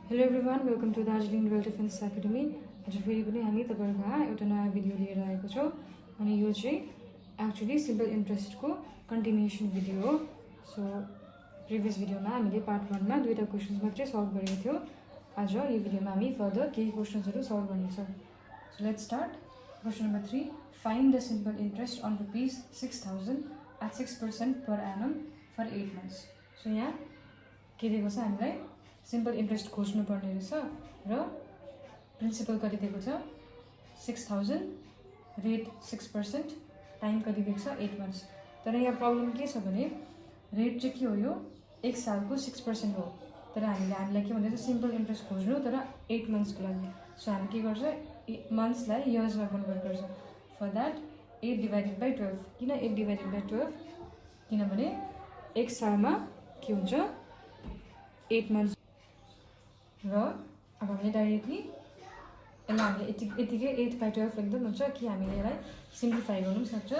Hello everyone, welcome to Darjeeling royal defence academy. आज फेरि पनि हामी तपाईँहरूमा एउटा नयाँ भिडियो लिएर आएको छौँ। अनि यो चाहिँ एक्चुअली सिम्पल इन्ट्रेस्टको कन्टिन्युएसन भिडियो हो। सो प्रिभियस भिडियोमा हामीले पार्ट 1मा दुईवटा क्वेसन्स मात्रै सल्भ गरेको थियो। आज यो भिडियोमा हामी फर्दर केही क्वेसन्सहरू सल्भ गर्नेछौँ। So let's start. Question number 3, find the simple interest on ₹6,000 at 6% per annum for 8 months। So यहाँ के दिएको छ, हामीलाई सिम्पल इन्ट्रेस्ट खोज्नुपर्ने रहेछ र प्रिन्सिपल कति दिएको छ 6,000, रेट 6%, टाइम कति दिएको छ 8 months। तर यहाँ प्रब्लम के छ भने रेट चाहिँ के हो, यो 1 सालको 6% हो। तर हामीलाई के भन्दैछ, सिम्पल इन्ट्रेस्ट खोज्नु तर 8 monthsको लागि। सो हामी के गर्छ, मन्थ्सलाई इयर्समा कन्भर्ट गर्छ। For that 8/12। किन 8/12? किनभने 1 सालमा के हुन्छ 8 months। र अब हामीले डाइरेक्टली यसलाई हामीले यतिकै 8/12 लेख्दा हुन्छ कि हामीले यसलाई सिम्प्लिफाई गर्नु पनि सक्छ।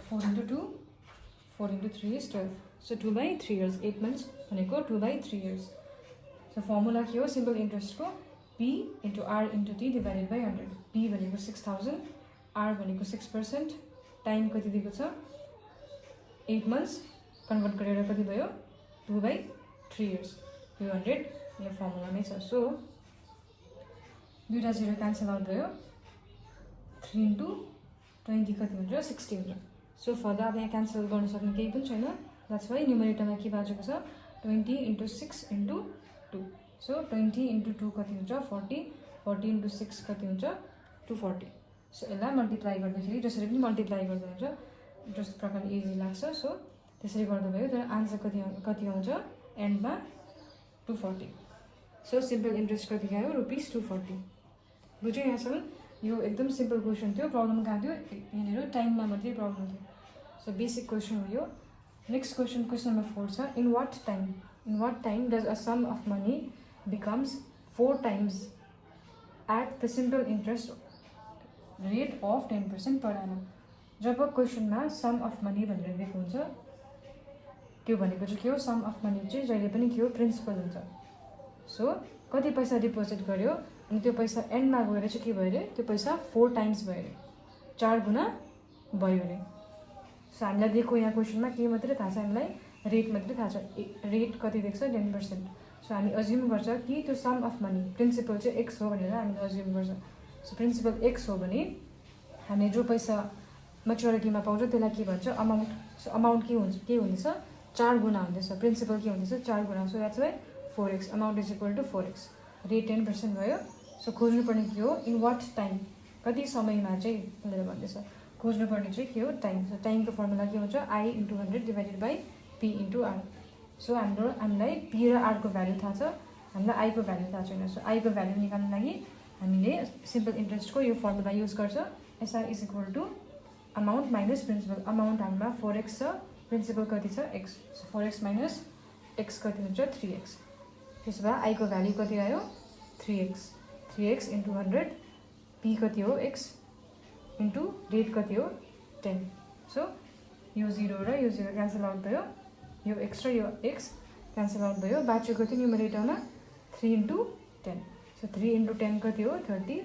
4 into 2, 4 into 3 is 12। So 2/3 years। 8 months भनेको 2/3 years। सो फर्मुला के हो simple इन्ट्रेस्टको, P into R into T divided by 100। P भनेको 6,000, R भनेको 6%, टाइम कति दिएको छ 8 months, कन्भर्ट गरेर कति भयो 2/3 years। यो 100 यो फर्मुलामै छ। सो दुईवटा 0 क्यान्सल आउट भयो। 3 into 20 कति हुन्छ 60 हुन्छ। सो फर्दर अब यहाँ क्यान्सल गर्न सक्ने केही पनि छैन। द्याट्स वाइ न्युमरेटरमा के बाँचेको छ 20 into 6 into 2। सो 20 into 2 कति हुन्छ 40, 40 into 6 कति हुन्छ 240। सो यसलाई मल्टिप्लाई गर्दाखेरि जसरी पनि मल्टिप्लाई गर्दा हुन्छ, जस्तो प्रकारले इजी लाग्छ। सो त्यसरी गर्दा भयो। तर आन्सर कति आउँछ एन्डमा 240। सो सिम्पल इन्ट्रेस्ट कति आयो ₹240। बुझ्यो यहाँसम्म? यो एकदम सिम्पल क्वेसन थियो। प्रब्लम कहाँ थियो, यहाँनिर टाइममा मात्रै प्रब्लम थियो। सो बेसिक क्वेसन हो यो। नेक्स्ट क्वेसन नम्बर 4 छ, in what time does a sum of money becomes 4 times at the simple interest rate of 10% per annum. जब क्वेसनमा सम अफ मनी भनेर दिएको हुन्छ, त्यो भनेको चाहिँ के हो, सम अफ मनी चाहिँ जहिले पनि के हो प्रिन्सिपल हुन्छ। सो कति पैसा डिपोजिट गर्यो अनि त्यो पैसा एन्डमा गएर चाहिँ के भयो अरे, त्यो पैसा 4 times भयो अरे, 4 गुणा भयो अरे। सो हामीलाई दिएको यहाँ क्वेसनमा के मात्रै थाहा छ, हामीलाई रेट मात्रै थाहा छ। रेट कति दिएको छ 10%। सो हामी अज्युम गर्छ कि त्यो सम अफ मनी प्रिन्सिपल चाहिँ X हो भनेर हामीले अज्युम गर्छ। सो प्रिन्सिपल X हो भने हामीले जो पैसा मेच्योरिटीमा पाउँछ त्यसलाई के भन्छ, अमाउन्ट। सो अमाउन्ट के हुँदैछ 4 गुणा हुँदैछ, प्रिन्सिपल के हुँदैछ 4 गुणा। So that's why 4x, amount is equal to 4x। Rate 10% भयो। सो खोज्नुपर्ने के हो, इन वाट टाइम, कति समयमा चाहिँ भनेर भन्दैछ। खोज्नुपर्ने चाहिँ के हो टाइम। सो टाइमको फर्मुला के हुन्छ I into 100 divided by P into R। So हामीलाई P र R को भ्यालु थाहा छ, हामीलाई I को भ्यालु थाहा छैन। सो I को भ्यालु निकाल्नु लागि हामीले सिम्पल इन्ट्रेस्टको यो फर्मुला युज गर्छ। SI is equal to amount minus principal. Amount हाम्रोमा 4x छ, प्रिन्सिपल कति छ x। So 4x minus x कति हुन्छ 3x। त्यसो भए I को भ्यालु कति आयो 3x। 3x into 100, P कति हो x इन्टु रेट कति हो 10। सो यो 0 र यो 0 क्यान्सल आउट भयो, यो x र यो x क्यान्सल आउट भयो। बाँचेको कति न्युमरेटरमा 3 into 10। सो 3 into 10 कति हो 30।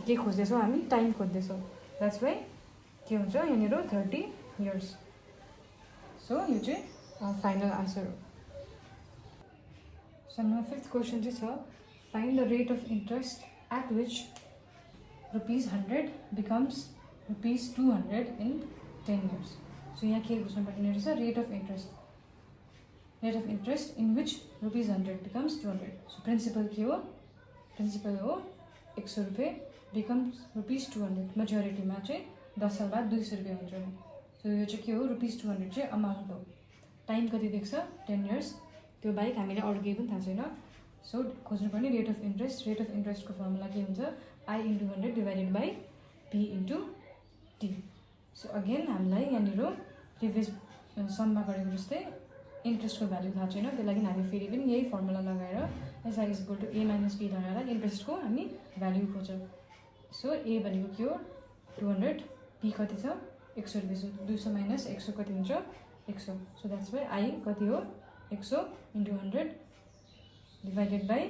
के खोज्दैछौँ हामी, टाइम खोज्दैछौँ। द्याट्स वाइ के हुन्छ यहाँनिर 30 years। सो यो चाहिँ फाइनल आन्सर हो। सो नम्बर 5th क्वेसन चाहिँ छ, find the rate of interest at which ₹100 becomes ₹200 in 10 years। So यहाँ के बुझ्नुपर्ने रहेछ, rate of interest in which ₹100 becomes 200। So principal के हो, प्रिन्सिपल हो 100 रुपियाँ बिकम्स ₹200। मेच्योरिटीमा चाहिँ 10 साल बाद 200 रुपियाँ हुन्छ। सो यो चाहिँ के हो ₹200 चाहिँ अमाउन्ट हो। टाइम कति दिएको छ 10 years। त्यो बाहेक हामीले अरू केही पनि थाहा छैन। सो खोज्नुपर्ने रेट अफ इन्ट्रेस्टको फर्मुला के हुन्छ I into 100 divided by P into T। So again हामीलाई यहाँनिर प्रिभियस सममा गरेको जस्तै इन्ट्रेस्टको भ्यालु थाहा छैन, त्यही लागि हामी फेरि पनि यही फर्मुला लगाएर SI is equal to A minus P लगाएर इन्ट्रेस्टको हामी भ्यालु खोज्छौँ। सो A भनेको के हो 200, P कति छ 100 रुपियाँ। सो 200 माइनस 100 कति हुन्छ 100। सो द्याट्स वाइ I कति हो 100 into 100 डिभाइडेड बाई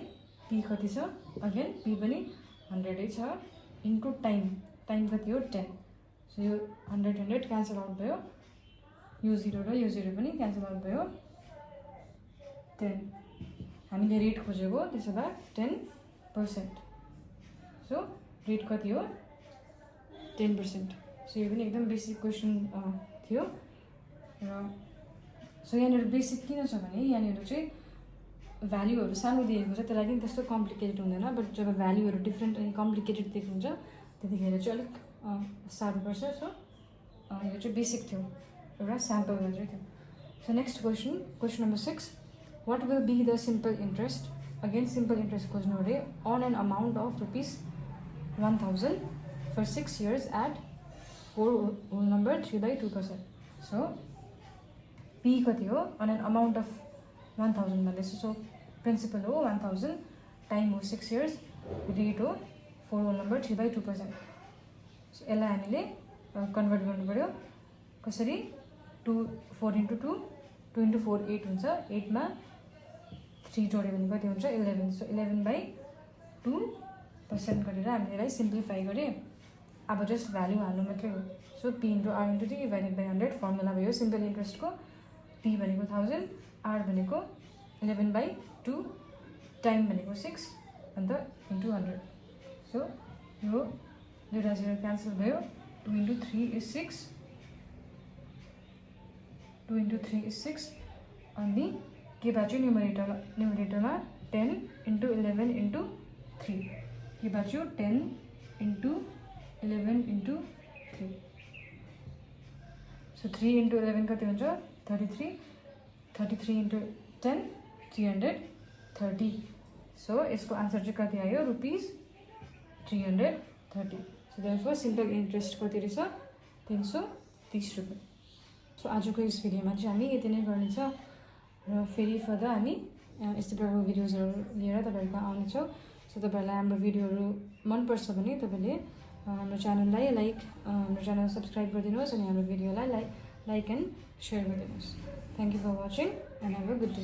पी कति छ अगेन पी पनि 100 छ इन्टु टाइम कति हो 10 सो यो 100 क्यान्सल आउट भयो यो 0 र यो 0 पनि क्यान्सल आउट भयो 10 हामीले रेट खोजेको त्यसो भए 10% सो रेट कति हो 10% सो यो पनि एकदम बेसिक क्वेसन थियो र सो यहाँनिर बेसिक किन छ भने यहाँनिर चाहिँ भ्याल्युहरू सानो दिएको छ त्यसलाई पनि त्यस्तो कम्प्लिकेटेड हुँदैन बट जब भ्याल्युहरू डिफ्रेन्ट अनि कम्प्लिकेटेड दिएको हुन्छ त्यतिखेर चाहिँ अलिक साह्रो पर्छ सो यो चाहिँ बेसिक थियो एउटा स्याम्पल मात्रै थियो so next question number 6 what will be the simple interest again simple interest खोज्नु अरे on an amount of ₹1000 for 6 years at 4 whole number 3/2%. So P कति हो अन एन अमाउन्ट अफ 1000 भन्दैछ सो प्रिन्सिपल हो 1000 time हो 6 years rate हो 4 whole number 3/2%. So यसलाई हामीले कन्भर्ट गर्नु पर्यो कसरी 4 into 2 2 into 4 8 हुन्छ 8 मा 3 जोड्यो भने कति हुन्छ 11 सो 11/2% गरेर हामीले यसलाई सिम्प्लिफाई गरे अब जस्ट भ्याल्यु हाल्नु मात्रै हो so P into R into T divided by 100 formula भयो सिम्पल इन्ट्रेस्टको पी भनेको 1000 आर भनेको 11/2 टाइम भनेको 6 अन्त इन्टु 100 सो यो 0 0 क्यान्सल भयो 2 into 3 is 6 2 into 3 is 6 अनि के बाँच्यो न्युमरेटरमा 10 into 11 into 3 के बाँच्यो 10 into 11 into 3 सो 3 into 11 कति हुन्छ 33 into 10 330 सो यसको आन्सर चाहिँ कति आयो ₹330 सो देयरफोर सिम्पल इन्ट्रेस्ट कति रहेछ 330 रुपियाँ सो आजको यस भिडियोमा चाहिँ हामी यति नै गर्नेछ र फेरि फर्दर हामी यस्तो प्रकारको भिडियोजहरू लिएर तपाईँहरूको आउनेछौँ सो तपाईँहरूलाई हाम्रो भिडियोहरू मनपर्छ भने तपाईँले हाम्रो च्यानललाई हाम्रो च्यानल सब्सक्राइब गरिदिनुहोस् अनि हाम्रो भिडियोलाई लाइक एन्ड सेयर गरिदिनुहोस् thank you for watching and have a good day